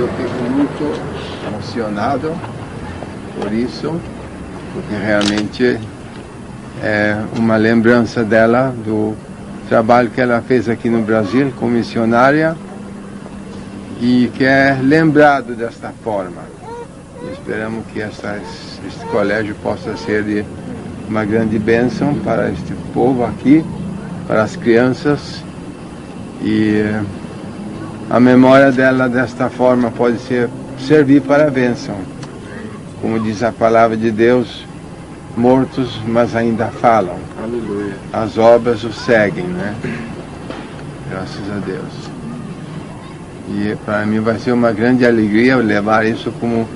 eu fico muito emocionado por isso, porque realmente é uma lembrança dela do trabalho que ela fez aqui no Brasil como missionária e que é lembrado desta forma. Esperamos que este colégio possa ser de uma grande bênção para este povo aqui, para as crianças, e a memória dela desta forma pode servir para a bênção. Como diz a palavra de Deus, mortos, mas ainda falam. Aleluia. As obras o seguem, né? Graças a Deus. E para mim vai ser uma grande alegria levar isso como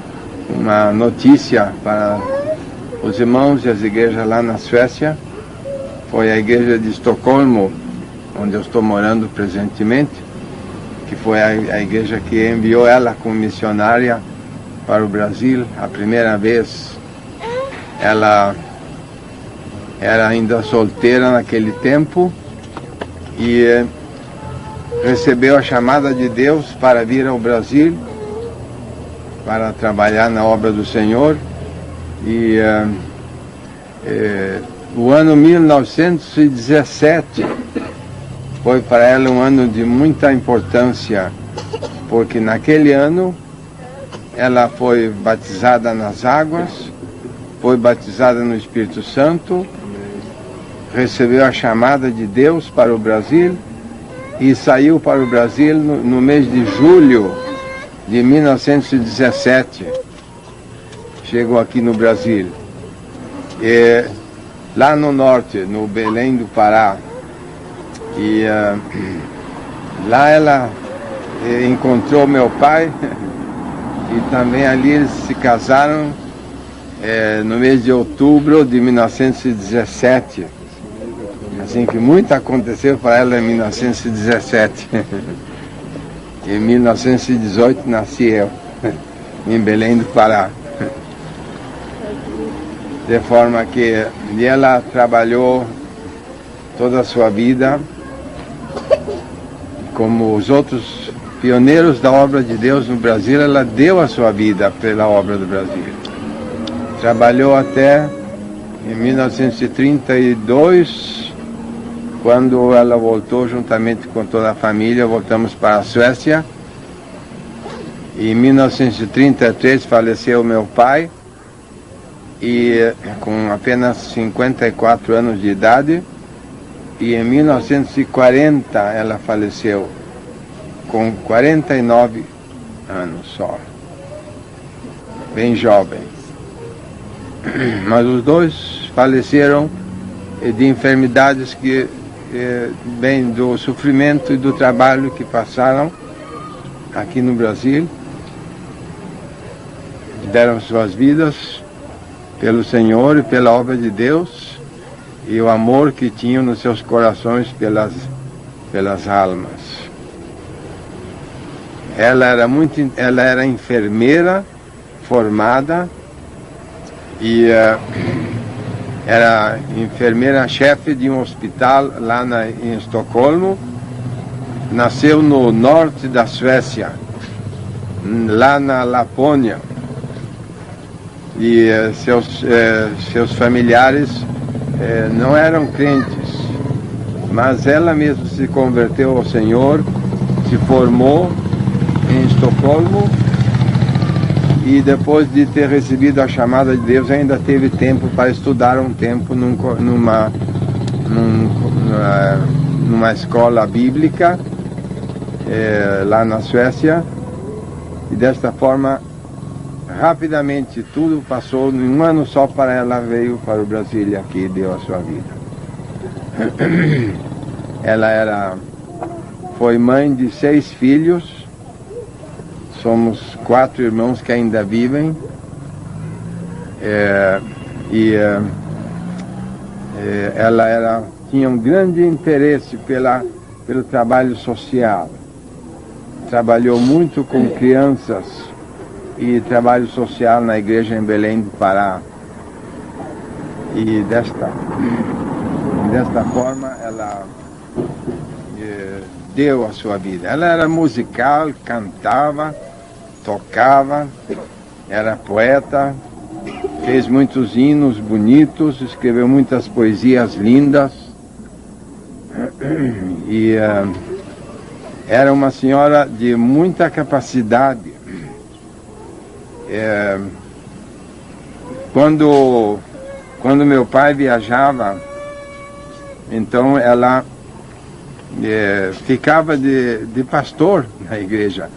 uma notícia para os irmãos e as igrejas lá na Suécia. Foi a igreja de Estocolmo, onde eu estou morando presentemente, que foi a igreja que enviou ela como missionária para o Brasil. A primeira vez ela era ainda solteira naquele tempo e recebeu a chamada de Deus para vir ao Brasil para trabalhar na obra do Senhor. E o ano 1917 foi para ela um ano de muita importância, porque naquele ano ela foi batizada nas águas, foi batizada no Espírito Santo, recebeu a chamada de Deus para o Brasil e saiu para o Brasil no mês de julho de 1917. Chegou aqui no Brasil. E lá no norte, no Belém do Pará. E lá ela encontrou meu pai e também ali eles se casaram no mês de outubro de 1917. Assim que muito aconteceu para ela em 1917. Em 1918 nasci eu, em Belém do Pará. De forma que ela trabalhou toda a sua vida como os outros pioneiros da obra de Deus no Brasil. Ela deu a sua vida pela obra do Brasil. Trabalhou até em 1932, quando ela voltou juntamente com toda a família. Voltamos para a Suécia. Em 1933 faleceu meu pai, e com apenas 54 anos de idade. E em 1940 ela faleceu com 49 anos só, bem jovem. Mas os dois faleceram de enfermidades que vêm do sofrimento e do trabalho que passaram aqui no Brasil. Deram suas vidas pelo Senhor e pela obra de Deus, e o amor que tinham nos seus corações pelas almas. Ela era enfermeira formada e era enfermeira-chefe de um hospital lá em Estocolmo. Nasceu no norte da Suécia, lá na Lapônia. E seus familiares não eram crentes, mas ela mesma se converteu ao Senhor, se formou em Estocolmo, e depois de ter recebido a chamada de Deus ainda teve tempo para estudar um tempo numa escola bíblica lá na Suécia. E desta forma, rapidamente tudo passou. Em um ano só para ela veio para o Brasil e aqui deu a sua vida. Ela foi mãe de 6 filhos. Somos 4 irmãos que ainda vivem. Ela tinha um grande interesse pelo trabalho social. Trabalhou muito com crianças e trabalho social na igreja em Belém do Pará. E desta forma ela deu a sua vida. Ela era musical, cantava, tocava, era poeta, fez muitos hinos bonitos, escreveu muitas poesias lindas e era uma senhora de muita capacidade. Quando meu pai viajava, então ela ficava de pastor na igreja,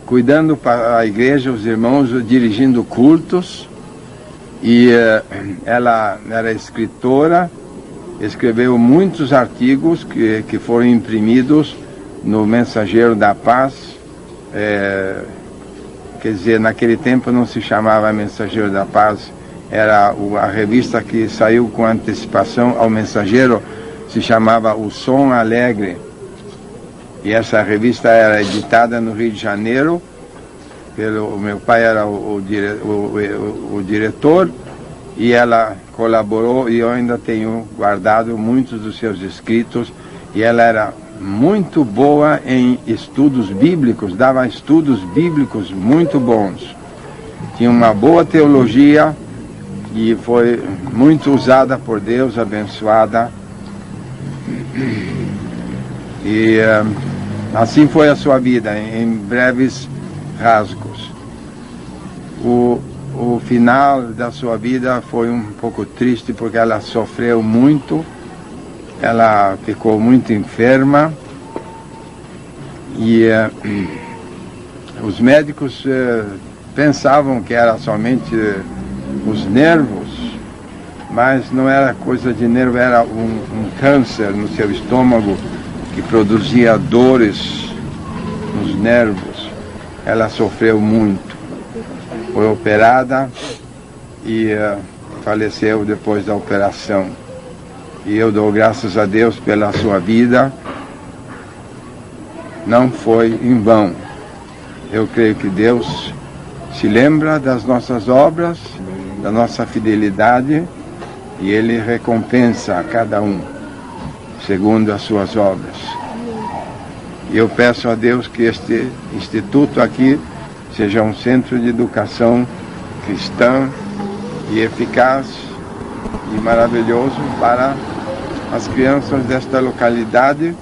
cuidando para a igreja, os irmãos, dirigindo cultos. E ela era escritora, escreveu muitos artigos que foram imprimidos no Mensageiro da Paz. Quer dizer, naquele tempo não se chamava Mensageiro da Paz, era a revista que saiu com antecipação ao Mensageiro, se chamava O Som Alegre. E essa revista era editada no Rio de Janeiro, o meu pai era o diretor, e ela colaborou, e eu ainda tenho guardado muitos dos seus escritos, e ela era muito boa em estudos bíblicos, dava estudos bíblicos muito bons. Tinha uma boa teologia e foi muito usada por Deus, abençoada. E assim foi a sua vida, em breves rasgos. O final da sua vida foi um pouco triste, porque ela sofreu muito, ela ficou muito enferma e os médicos pensavam que era somente os nervos, mas não era coisa de nervo, era um câncer no seu estômago que produzia dores nos nervos. Ela sofreu muito, foi operada e faleceu depois da operação. E eu dou graças a Deus pela sua vida, não foi em vão. Eu creio que Deus se lembra das nossas obras, da nossa fidelidade, e Ele recompensa a cada um segundo as suas obras. E eu peço a Deus que este instituto aqui seja um centro de educação cristã e eficaz e maravilhoso para as crianças desta localidade,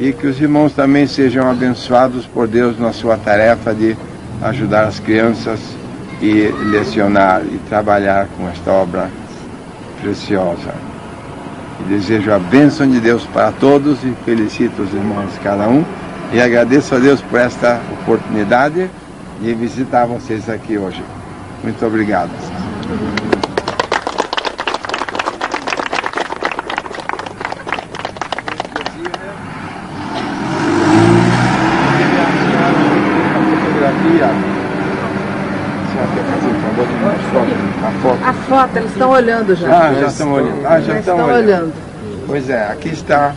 e que os irmãos também sejam abençoados por Deus na sua tarefa de ajudar as crianças e lecionar e trabalhar com esta obra preciosa. E desejo a bênção de Deus para todos e felicito os irmãos cada um e agradeço a Deus por esta oportunidade de visitar vocês aqui hoje. Muito obrigado. A foto, eles estão olhando já. Já estão olhando. Já estão olhando. Pois é, aqui está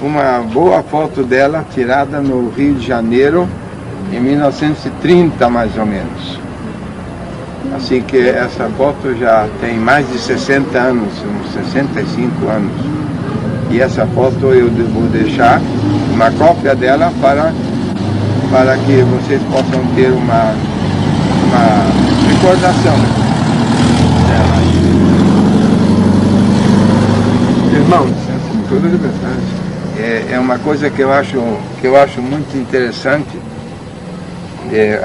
uma boa foto dela, tirada no Rio de Janeiro, em 1930, mais ou menos. Assim que essa foto já tem mais de 60 anos, uns 65 anos. E essa foto eu vou deixar uma cópia dela para que vocês possam ter uma recordação dela. Irmãos, toda liberdade. É uma coisa que eu acho muito interessante,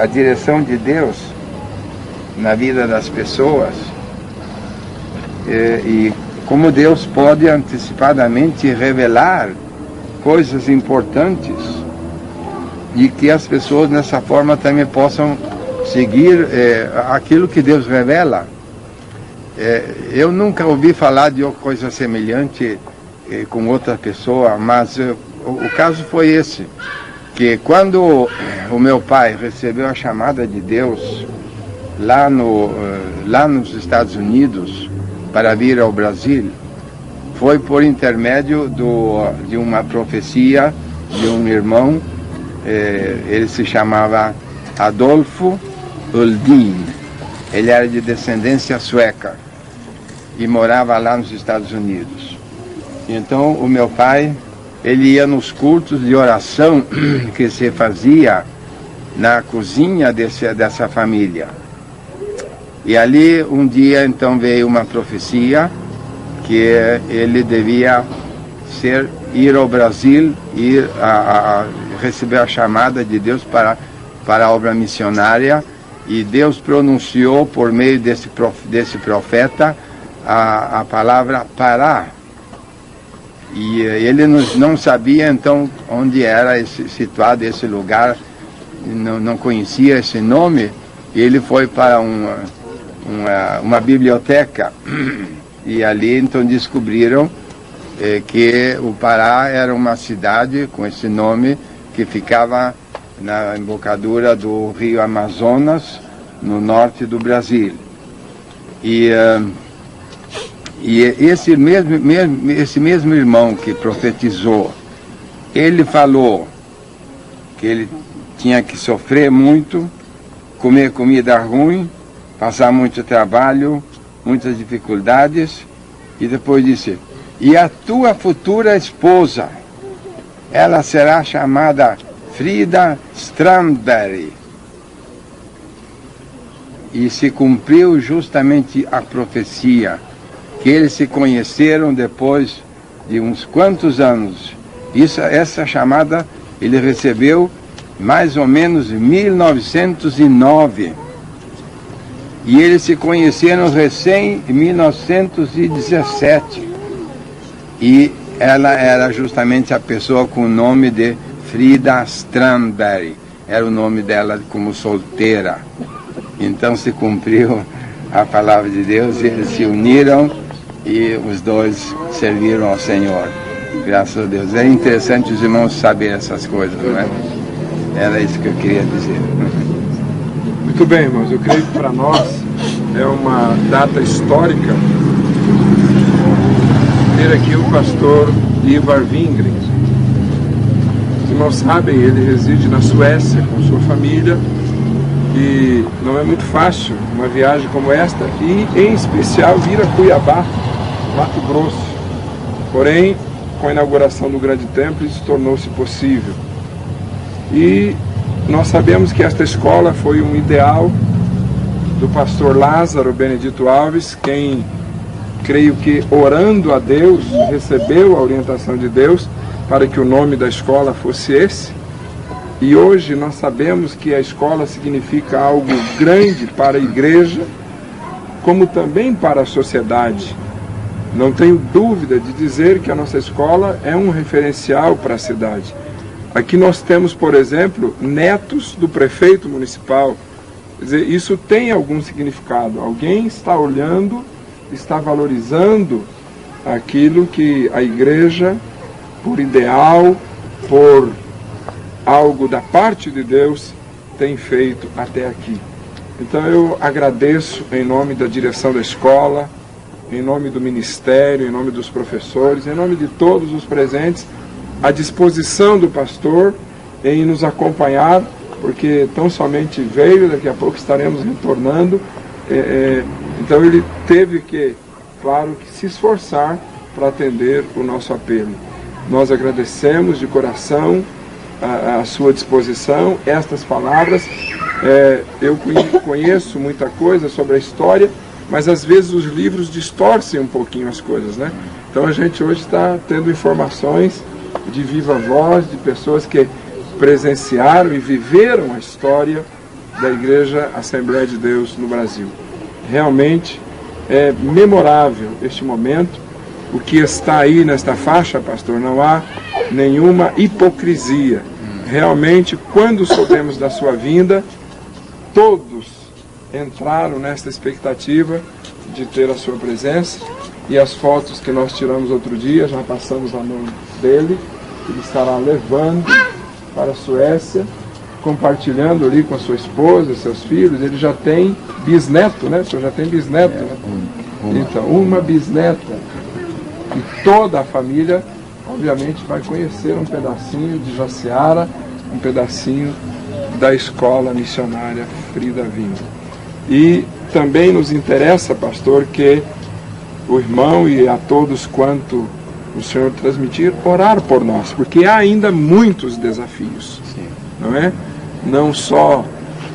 a direção de Deus na vida das pessoas, e como Deus pode antecipadamente revelar coisas importantes e que as pessoas dessa forma também possam seguir aquilo que Deus revela. Eu nunca ouvi falar de coisa semelhante com outra pessoa, mas o caso foi esse, que quando o meu pai recebeu a chamada de Deus lá nos Estados Unidos para vir ao Brasil, foi por intermédio de uma profecia de um irmão, ele se chamava Adolfo Uldin, ele era de descendência sueca e morava lá nos Estados Unidos. Então o meu pai, ele ia nos cultos de oração que se fazia na cozinha dessa família. E ali um dia então veio uma profecia que ele devia ir ao Brasil, ir a receber a chamada de Deus para a obra missionária, e Deus pronunciou por meio desse profeta a palavra Pará. E ele não sabia então onde era situado esse lugar, não conhecia esse nome, e ele foi para uma biblioteca, e ali então descobriram que o Pará era uma cidade com esse nome que ficava na embocadura do rio Amazonas, no norte do Brasil. E esse mesmo irmão que profetizou, ele falou que ele tinha que sofrer muito, comer comida ruim, passar muito trabalho, muitas dificuldades, e depois disse: e a tua futura esposa, ela será chamada Frida Strandberg. E se cumpriu justamente a profecia, que eles se conheceram depois de uns quantos anos. Essa chamada ele recebeu mais ou menos em 1909. E eles se conheceram recém em 1917. E ela era justamente a pessoa com o nome de Frida Strandberg. Era o nome dela como solteira. Então se cumpriu a palavra de Deus, eles se uniram e os dois serviram ao Senhor. Graças a Deus. É interessante os irmãos saberem essas coisas, não é? Era isso que eu queria dizer. Muito bem, irmãos. Eu creio que para nós é uma data histórica ter aqui o pastor Ivar Wingren. Os irmãos sabem, ele reside na Suécia com sua família e não é muito fácil uma viagem como esta e, em especial, vir a Cuiabá, Mato Grosso. Porém, com a inauguração do grande templo, isso tornou-se possível. E nós sabemos que esta escola foi um ideal do pastor Lázaro Benedito Alves, quem, creio que orando a Deus, recebeu a orientação de Deus para que o nome da escola fosse esse. E hoje nós sabemos que a escola significa algo grande para a igreja, como também para a sociedade. Não tenho dúvida de dizer que a nossa escola é um referencial para a cidade. Aqui nós temos, por exemplo, netos do prefeito municipal. Quer dizer, isso tem algum significado. Alguém está olhando, está valorizando aquilo que a igreja, por ideal, por algo da parte de Deus, tem feito até aqui. Então eu agradeço em nome da direção da escola, em nome do ministério, em nome dos professores, em nome de todos os presentes, à disposição do pastor em nos acompanhar, porque tão somente veio, daqui a pouco estaremos retornando. Então ele teve que, claro, que se esforçar para atender o nosso apelo. Nós agradecemos de coração a sua disposição, estas palavras. Eu conheço muita coisa sobre a história, mas às vezes os livros distorcem um pouquinho as coisas, né? Então a gente hoje está tendo informações de viva voz, de pessoas que presenciaram e viveram a história da Igreja Assembleia de Deus no Brasil. Realmente é memorável este momento. O que está aí nesta faixa, pastor, não há nenhuma hipocrisia. Realmente, quando soubemos da sua vinda, todos entraram nesta expectativa de ter a sua presença, e as fotos que nós tiramos outro dia, já passamos a mão dele, ele estará levando para a Suécia, compartilhando ali com a sua esposa, seus filhos. Ele já tem bisneto, né? O senhor já tem bisneto, né? Então, uma bisneta. E toda a família, obviamente, vai conhecer um pedacinho de Jaciara, um pedacinho da escola missionária Frida Wingren. E também nos interessa, pastor, que o irmão e a todos quanto o senhor transmitir, orar por nós, porque há ainda muitos desafios, não é? não só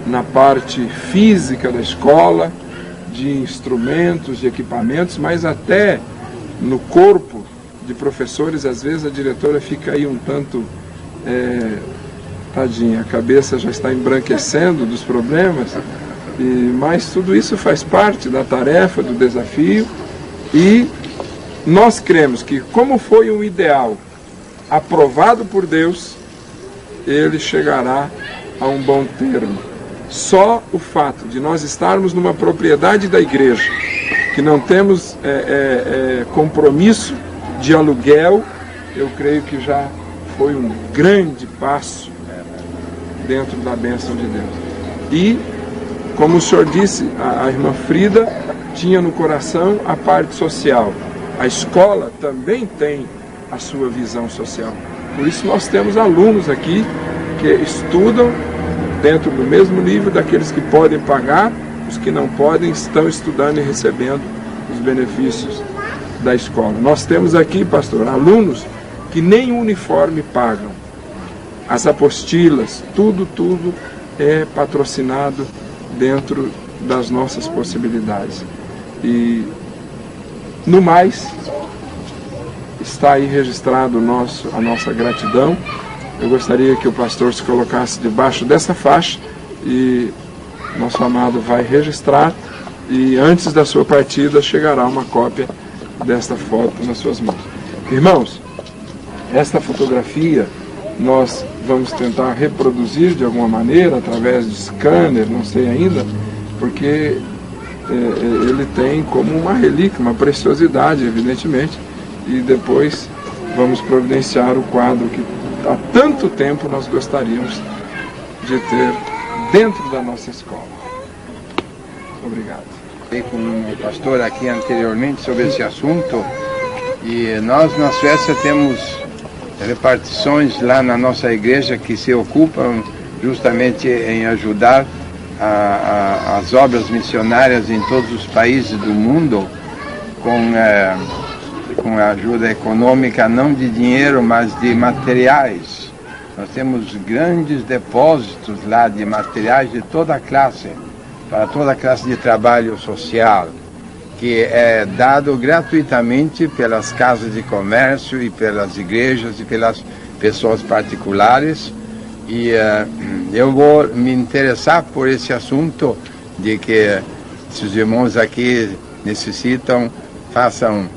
na parte física da escola, de instrumentos, de equipamentos, mas até no corpo de professores. Às vezes a diretora fica aí um tanto, tadinha, a cabeça já está embranquecendo dos problemas, mas tudo isso faz parte da tarefa, do desafio, e nós cremos que, como foi um ideal aprovado por Deus, ele chegará a um bom termo. Só o fato de nós estarmos numa propriedade da igreja, que não temos compromisso de aluguel, eu creio que já foi um grande passo dentro da bênção de Deus. E, como o senhor disse, a irmã Frida tinha no coração a parte social. A escola também tem a sua visão social. Por isso nós temos alunos aqui que estudam dentro do mesmo nível daqueles que podem pagar. Os que não podem estão estudando e recebendo os benefícios da escola. Nós temos aqui, pastor, alunos que nem uniforme pagam. As apostilas, tudo é patrocinado dentro das nossas possibilidades. E, no mais, está aí registrado a nossa gratidão. Eu gostaria que o pastor se colocasse debaixo dessa faixa e nosso amado vai registrar, e antes da sua partida chegará uma cópia desta foto nas suas mãos. Irmãos, esta fotografia nós vamos tentar reproduzir de alguma maneira, através de scanner, não sei ainda, porque ele tem como uma relíquia, uma preciosidade, evidentemente, e depois vamos providenciar o quadro que há tanto tempo nós gostaríamos de ter dentro da nossa escola. Obrigado. Falei com o pastor aqui anteriormente sobre esse assunto, e nós na Suécia temos repartições lá na nossa igreja que se ocupam justamente em ajudar as obras missionárias em todos os países do mundo com a ajuda econômica, não de dinheiro, mas de materiais. Nós temos grandes depósitos lá de materiais de toda a classe, para toda a classe de trabalho social, que é dado gratuitamente pelas casas de comércio e pelas igrejas e pelas pessoas particulares. E eu vou me interessar por esse assunto de que, se os irmãos aqui necessitam, façam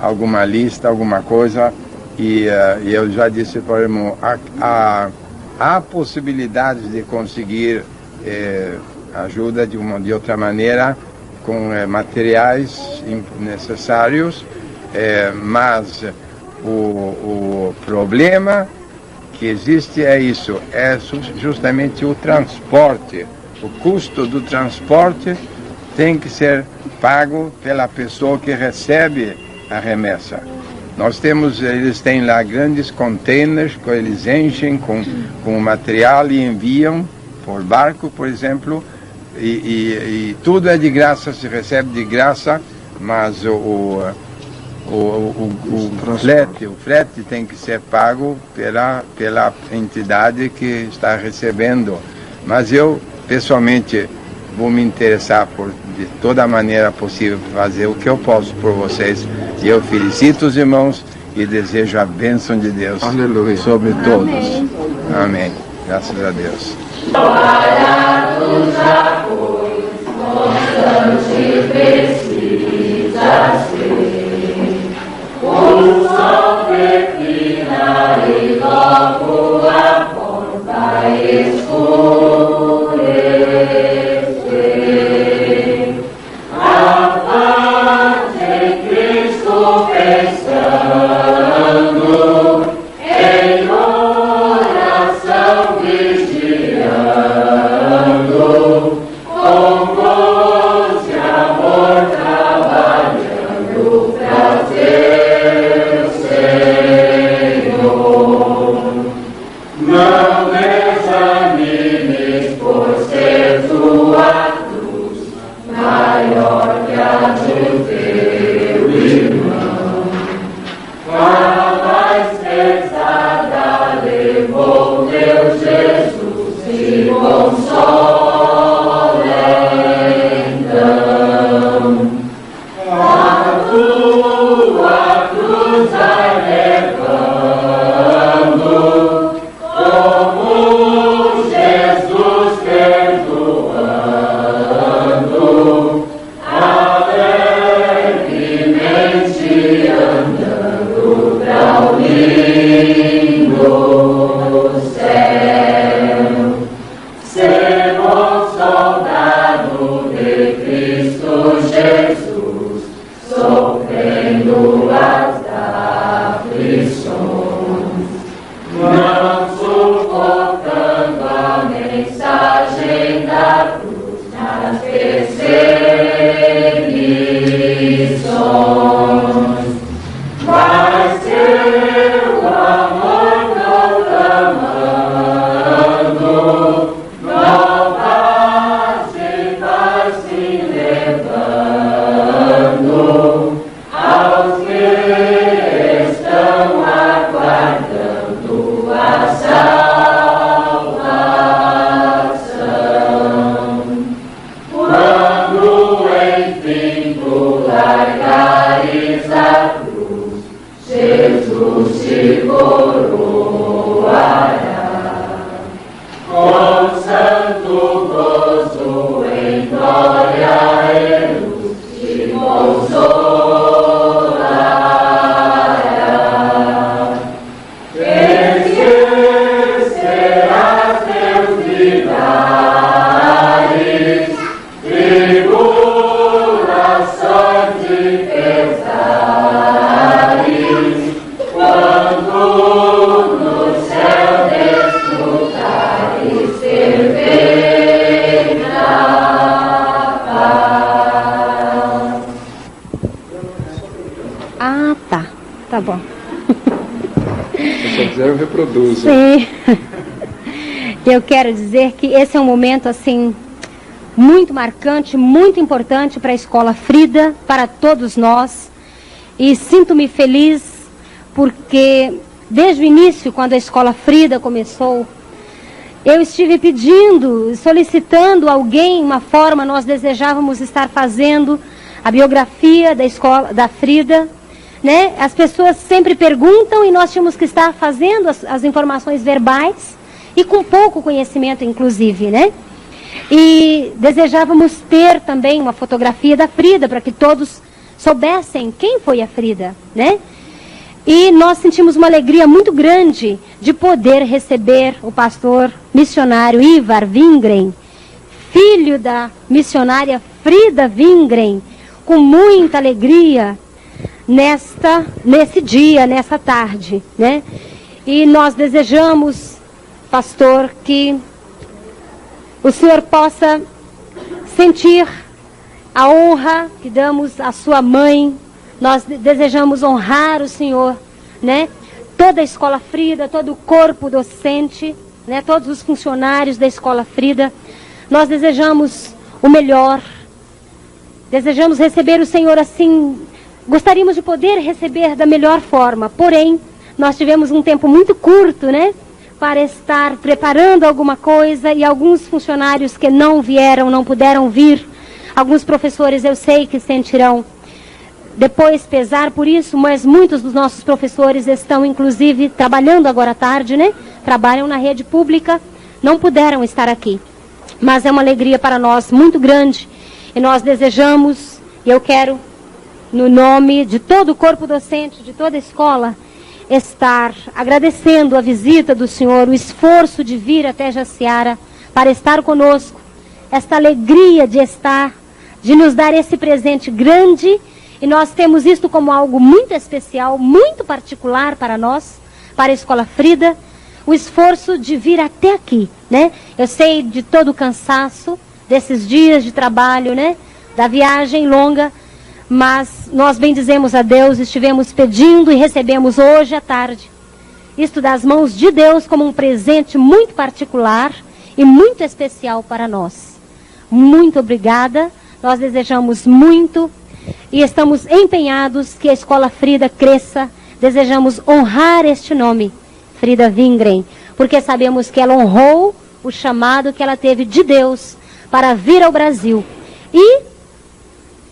alguma lista, alguma coisa. E eu já disse para o irmão, há possibilidades de conseguir ajuda de outra maneira, com materiais necessários, mas o problema que existe é isso, é justamente o transporte. O custo do transporte tem que ser pago pela pessoa que recebe a remessa. Eles têm lá grandes containers que eles enchem com material e enviam por barco, por exemplo, e tudo é de graça, se recebe de graça, mas o frete tem que ser pago pela entidade que está recebendo. Mas eu, pessoalmente, vou me interessar de toda maneira possível fazer o que eu posso por vocês. E eu felicito os irmãos e desejo a bênção de Deus. Aleluia. Sobre todos. Amém. Amém. Graças a Deus. Com voz de amor Jesus, sofrendo as aflições, não sufocando a mensagem da cruz nas perseguições, mas seu amor proclamando, novas vivas se levando aos que estão aguardando a salvação. Quando enfim tu largares a cruz, Jesus te coroará com santo gozo em glória e luz, te consolará. Esquecerás teus milagres, tribulações e pesares, quando no céu desfrutares perfeita paz. Ah, tá. Tá bom. Se você quiser, eu reproduzo. Sim. Eu quero dizer que esse é um momento, assim, muito marcante, muito importante para a Escola Frida, para todos nós. E sinto-me feliz porque, desde o início, quando a Escola Frida começou, eu estive pedindo, solicitando alguém, uma forma, nós desejávamos estar fazendo a biografia da escola, da Frida, né? As pessoas sempre perguntam e nós tínhamos que estar fazendo as informações verbais e com pouco conhecimento, inclusive, né? E desejávamos ter também uma fotografia da Frida para que todos soubessem quem foi a Frida, né? E nós sentimos uma alegria muito grande de poder receber o pastor missionário Ivar Wingren, filho da missionária Frida Wingren, com muita alegria nesse dia, nessa tarde, né? E nós desejamos, pastor, que o senhor possa sentir a honra que damos à sua mãe. Nós desejamos honrar o senhor, né? Toda a Escola Frida, todo o corpo docente, né? Todos os funcionários da Escola Frida. Nós desejamos o melhor. Desejamos receber o senhor assim. Gostaríamos de poder receber da melhor forma. Porém, nós tivemos um tempo muito curto, né? Para estar preparando alguma coisa e alguns funcionários que não vieram, não puderam vir. Alguns professores eu sei que sentirão depois pesar por isso, mas muitos dos nossos professores estão, inclusive, trabalhando agora à tarde, né? Trabalham na rede pública, não puderam estar aqui. Mas é uma alegria para nós muito grande e nós desejamos, e eu quero, no nome de todo o corpo docente, de toda a escola, estar agradecendo a visita do senhor, o esforço de vir até Jaciara para estar conosco, esta alegria de estar, de nos dar esse presente grande. E nós temos isto como algo muito especial, muito particular para nós, para a Escola Frida, o esforço de vir até aqui, né? Eu sei de todo o cansaço desses dias de trabalho, né? Da viagem longa, mas nós bendizemos a Deus, estivemos pedindo e recebemos hoje à tarde isto das mãos de Deus como um presente muito particular e muito especial para nós. Muito obrigada, nós desejamos muito e estamos empenhados que a Escola Frida cresça. Desejamos honrar este nome, Frida Wingren, porque sabemos que ela honrou o chamado que ela teve de Deus para vir ao Brasil. E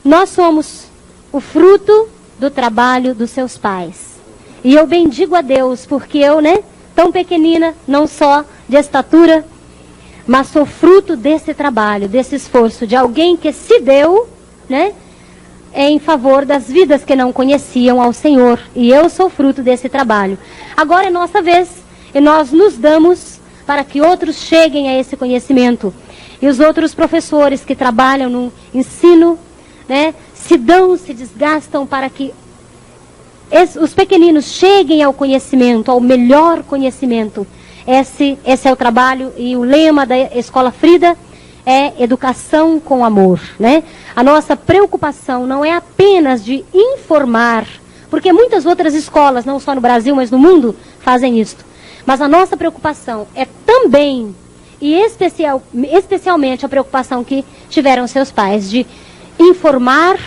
nós somos o fruto do trabalho dos seus pais. E eu bendigo a Deus, porque eu, né, tão pequenina, não só de estatura, mas sou fruto desse trabalho, desse esforço, de alguém que se deu, né, em favor das vidas que não conheciam ao Senhor. E eu sou fruto desse trabalho. Agora é nossa vez, e nós nos damos para que outros cheguem a esse conhecimento. E os outros professores que trabalham no ensino, né, se dão, se desgastam para que os pequeninos cheguem ao conhecimento, ao melhor conhecimento. Esse é o trabalho e o lema da Escola Frida é educação com amor, né? A nossa preocupação não é apenas de informar, porque muitas outras escolas, não só no Brasil, mas no mundo, fazem isto. Mas a nossa preocupação é também, e especialmente a preocupação que tiveram seus pais, de informar,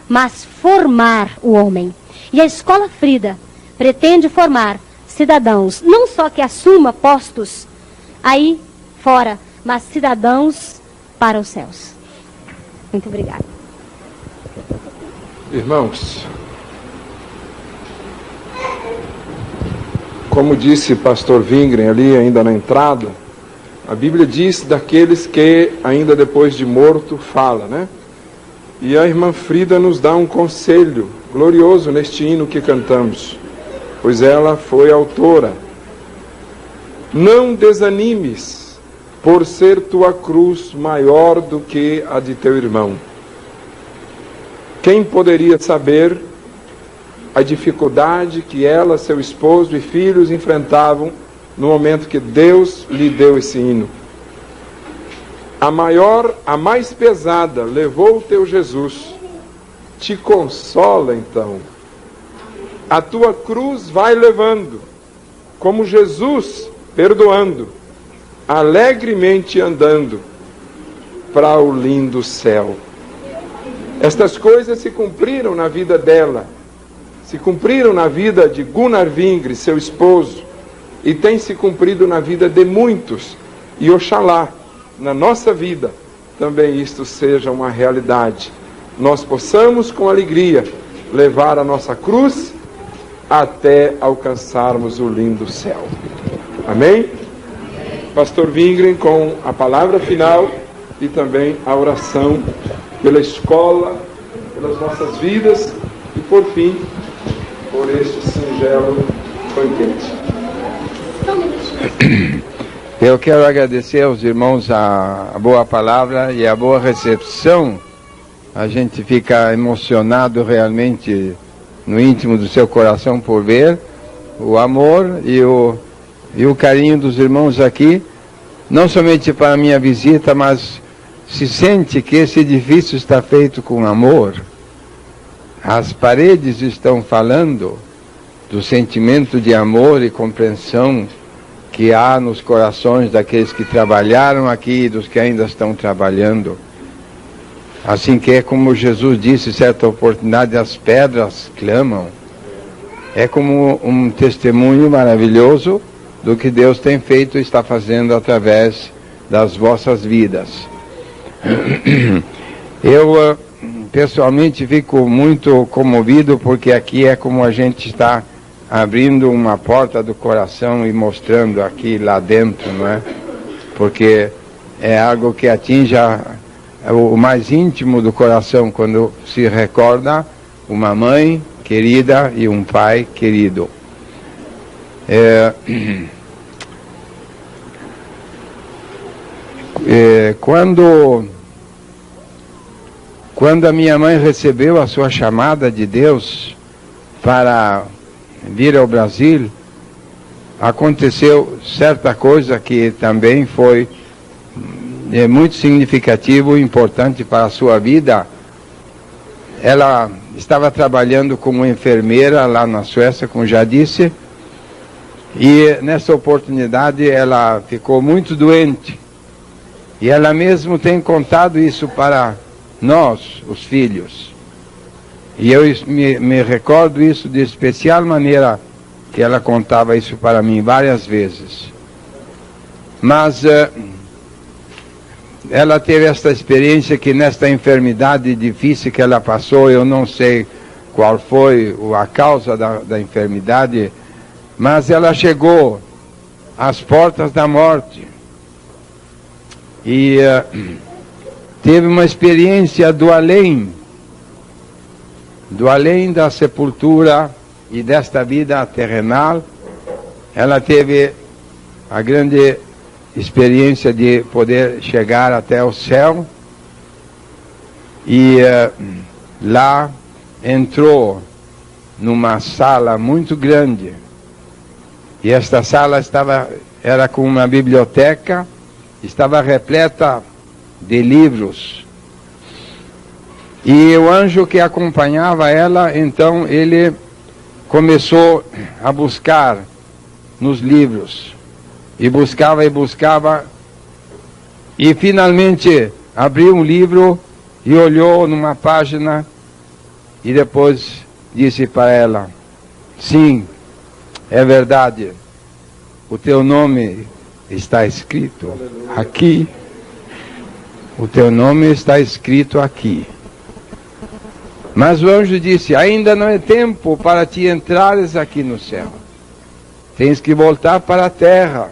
mas formar o homem. E a Escola Frida pretende formar cidadãos, não só que assuma postos aí fora, mas cidadãos para os céus. Muito obrigada. Irmãos, como disse pastor Wingren ali ainda na entrada, a Bíblia diz daqueles que ainda depois de morto fala, né? E a irmã Frida nos dá um conselho glorioso neste hino que cantamos, pois ela foi autora. Não desanimes, por ser tua cruz maior do que a de teu irmão. Quem poderia saber a dificuldade que ela, seu esposo e filhos enfrentavam no momento que Deus lhe deu esse hino? A maior, a mais pesada, levou o teu Jesus. Te consola, então. A tua cruz vai levando, como Jesus, perdoando, alegremente andando para o lindo céu. Estas coisas se cumpriram na vida dela, se cumpriram na vida de Gunnar Wingren, seu esposo, e tem se cumprido na vida de muitos. E oxalá, na nossa vida, também isto seja uma realidade. Nós possamos, com alegria, levar a nossa cruz até alcançarmos o lindo céu. Amém? Pastor Wingren com a palavra final e também a oração pela escola, pelas nossas vidas e, por fim, por este singelo banquete. Eu quero agradecer aos irmãos a boa palavra e a boa recepção. A gente fica emocionado realmente no íntimo do seu coração por ver o amor e o carinho dos irmãos aqui, não somente para a minha visita, mas se sente que esse edifício está feito com amor. As paredes estão falando do sentimento de amor e compreensão que há nos corações daqueles que trabalharam aqui e dos que ainda estão trabalhando. Assim que é como Jesus disse, certa oportunidade, as pedras clamam. É como um testemunho maravilhoso do que Deus tem feito e está fazendo através das vossas vidas. Eu pessoalmente fico muito comovido, porque aqui é como a gente está abrindo uma porta do coração e mostrando aqui lá dentro, não é? Porque é algo que atinge o mais íntimo do coração, quando se recorda uma mãe querida e um pai querido. Quando a minha mãe recebeu a sua chamada de Deus para vir ao Brasil, aconteceu certa coisa que também foi muito significativo e importante para a sua vida. Ela estava trabalhando como enfermeira lá na Suécia, como já disse, e nessa oportunidade ela ficou muito doente. E ela mesmo tem contado isso para nós, os filhos. E eu me recordo isso de especial maneira, que ela contava isso para mim várias vezes. Mas ela teve esta experiência que nesta enfermidade difícil que ela passou, eu não sei qual foi a causa da enfermidade, mas ela chegou às portas da morte. E teve uma experiência do além da sepultura e desta vida terrenal. Ela teve a grande experiência de poder chegar até o céu. E lá entrou numa sala muito grande. E esta sala era como uma biblioteca, estava repleta de livros. E o anjo que acompanhava ela, então ele começou a buscar nos livros. E buscava, e finalmente abriu um livro e olhou numa página e depois disse para ela: sim, é verdade, o teu nome está escrito aqui. O teu nome está escrito aqui. Mas o anjo disse: ainda não é tempo para te entrares aqui no céu. Tens que voltar para a terra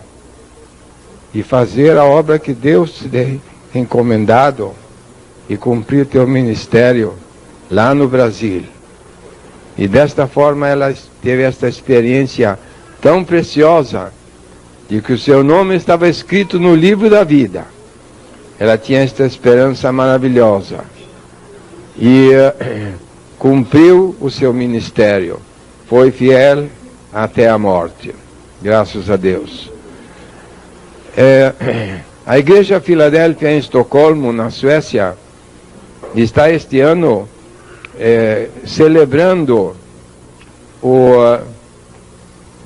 e fazer a obra que Deus te tem encomendado e cumprir teu ministério lá no Brasil. E desta forma ela teve esta experiência tão preciosa de que o seu nome estava escrito no livro da vida. Ela tinha esta esperança maravilhosa e cumpriu o seu ministério. Foi fiel até a morte. Graças a Deus. A Igreja Filadélfia em Estocolmo, na Suécia, está este ano celebrando os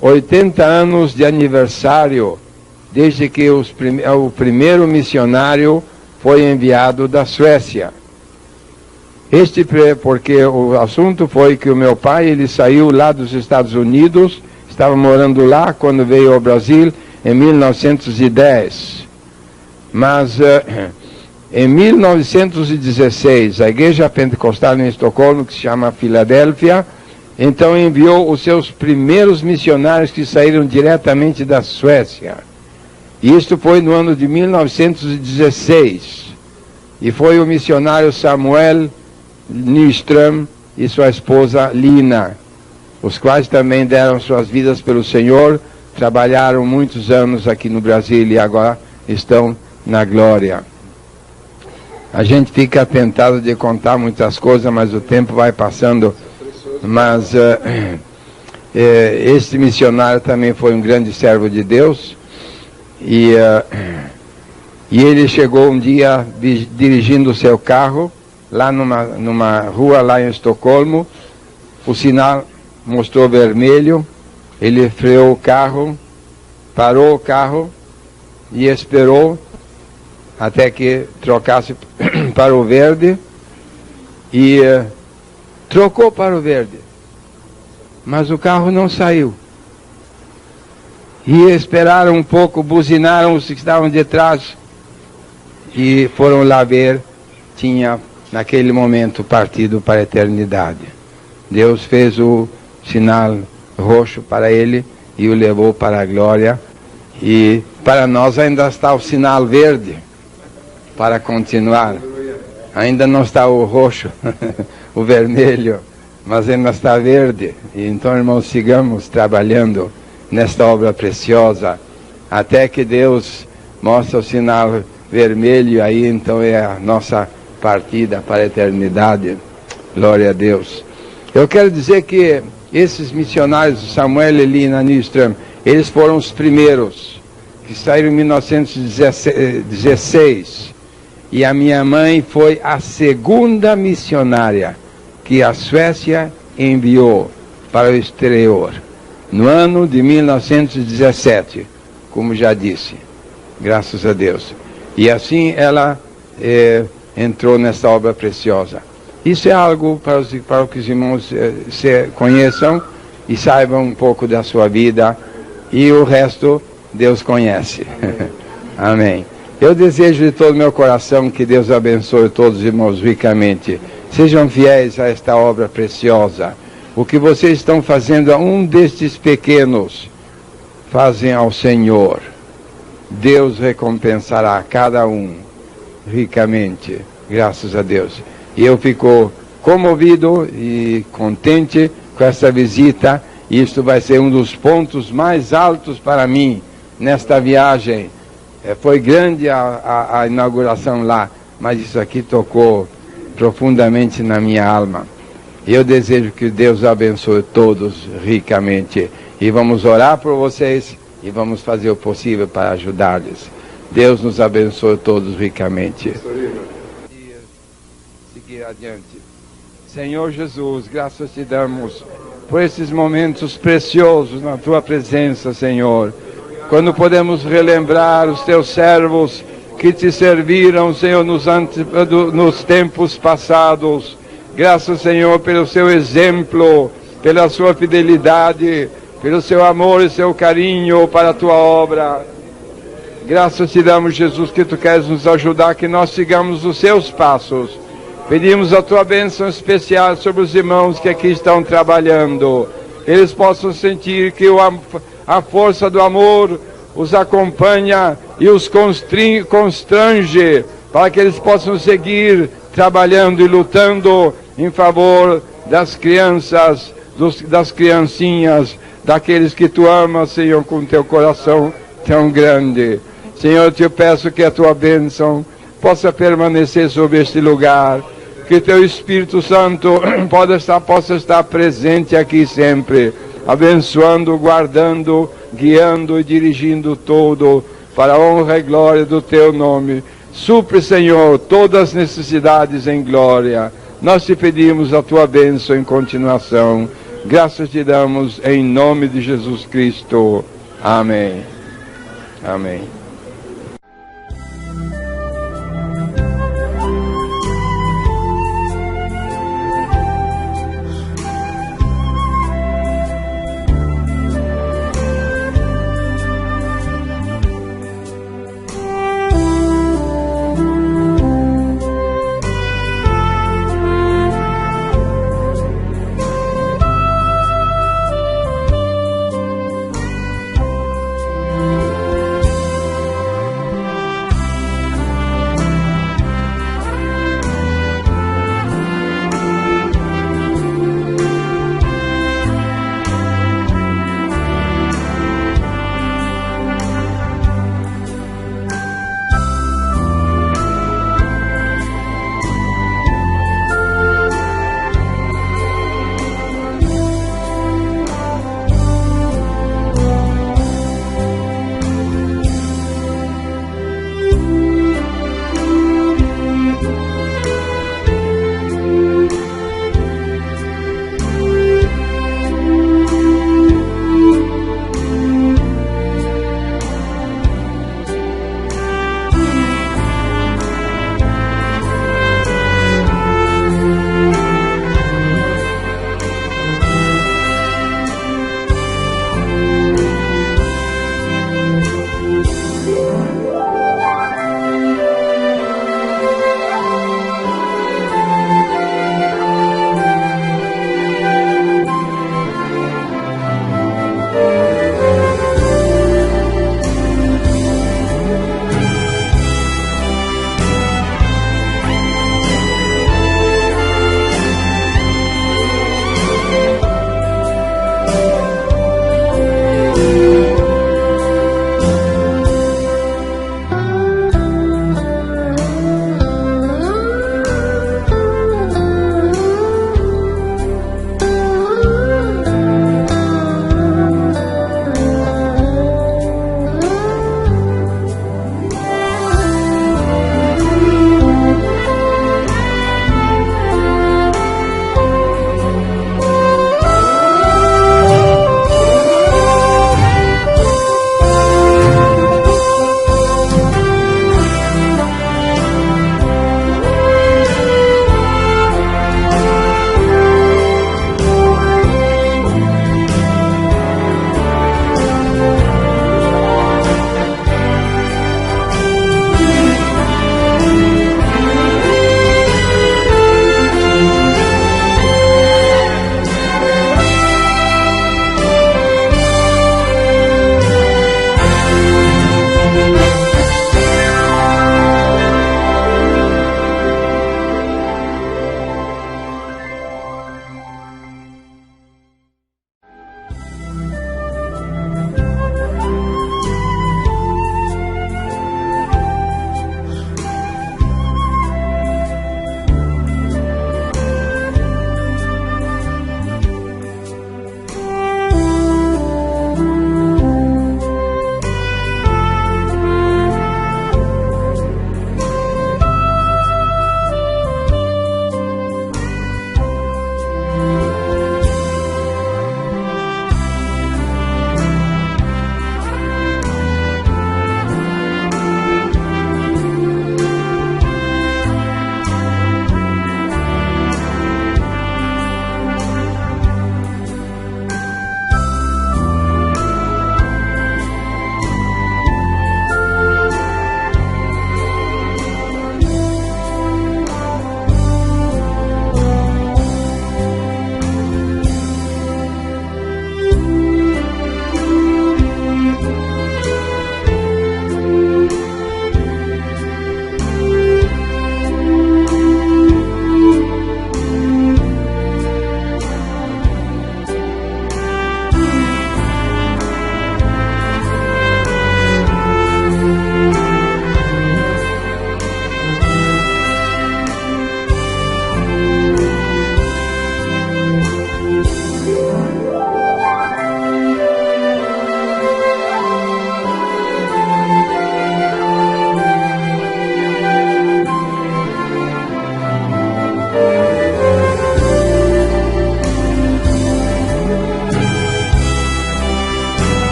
80 anos de aniversário desde que o primeiro missionário foi enviado da Suécia. Porque o assunto foi que o meu pai, ele saiu lá dos Estados Unidos, estava morando lá quando veio ao Brasil em 1910. Mas em 1916, a Igreja Pentecostal em Estocolmo, que se chama Filadélfia, então enviou os seus primeiros missionários que saíram diretamente da Suécia. E isto foi no ano de 1916. E foi o missionário Samuel Nyström e sua esposa Lina, os quais também deram suas vidas pelo Senhor, trabalharam muitos anos aqui no Brasil e agora estão na glória. A gente fica tentado de contar muitas coisas, mas o tempo vai passando. Mas este missionário também foi um grande servo de Deus. E ele chegou um dia dirigindo o seu carro lá numa rua lá em Estocolmo. O sinal mostrou vermelho. Ele freou o carro, parou o carro e esperou até que trocasse para o verde e trocou para o verde. Mas o carro não saiu. E esperaram um pouco, buzinaram os que estavam de trás e foram lá ver, tinha naquele momento partido para a eternidade. Deus fez o sinal roxo para ele e o levou para a glória. E para nós ainda está o sinal verde para continuar. Ainda não está o roxo, o vermelho, mas ainda está verde. E então, irmãos, sigamos trabalhando nesta obra preciosa, até que Deus mostra o sinal vermelho, aí então é a nossa partida para a eternidade. Glória a Deus. Eu quero dizer que esses missionários, Samuel e Lina Nyström, eles foram os primeiros, que saíram em 1916, e a minha mãe foi a segunda missionária que a Suécia enviou para o exterior, no ano de 1917, como já disse, graças a Deus. E assim ela entrou nessa obra preciosa. Isso é algo para que os irmãos conheçam e saibam um pouco da sua vida, e o resto Deus conhece. Amém. Eu desejo de todo o meu coração que Deus abençoe todos os irmãos ricamente. Sejam fiéis a esta obra preciosa. O que vocês estão fazendo a um destes pequenos, fazem ao Senhor. Deus recompensará cada um ricamente, graças a Deus. E eu fico comovido e contente com essa visita. Isto vai ser um dos pontos mais altos para mim nesta viagem. Foi grande a inauguração lá, mas isso aqui tocou profundamente na minha alma. Eu desejo que Deus abençoe todos ricamente. E vamos orar por vocês e vamos fazer o possível para ajudar-lhes. Deus nos abençoe todos ricamente. Seguir adiante. Senhor Jesus, graças te damos por esses momentos preciosos na tua presença, Senhor. Quando podemos relembrar os teus servos que te serviram, Senhor, nos tempos passados. Graças, Senhor, pelo seu exemplo, pela sua fidelidade, pelo seu amor e seu carinho para a tua obra. Graças te damos, Jesus, que tu queres nos ajudar, que nós sigamos os seus passos. Pedimos a tua bênção especial sobre os irmãos que aqui estão trabalhando. Eles possam sentir que a força do amor os acompanha e os constrange, para que eles possam seguir trabalhando e lutando em favor das crianças, das criancinhas, daqueles que tu amas, Senhor, com teu coração tão grande. Senhor, eu te peço que a tua bênção possa permanecer sobre este lugar, que teu Espírito Santo possa estar presente aqui sempre, abençoando, guardando, guiando e dirigindo tudo para a honra e glória do teu nome. Supre, Senhor, todas as necessidades em glória. Nós te pedimos a tua bênção em continuação. Graças te damos em nome de Jesus Cristo. Amém. Amém.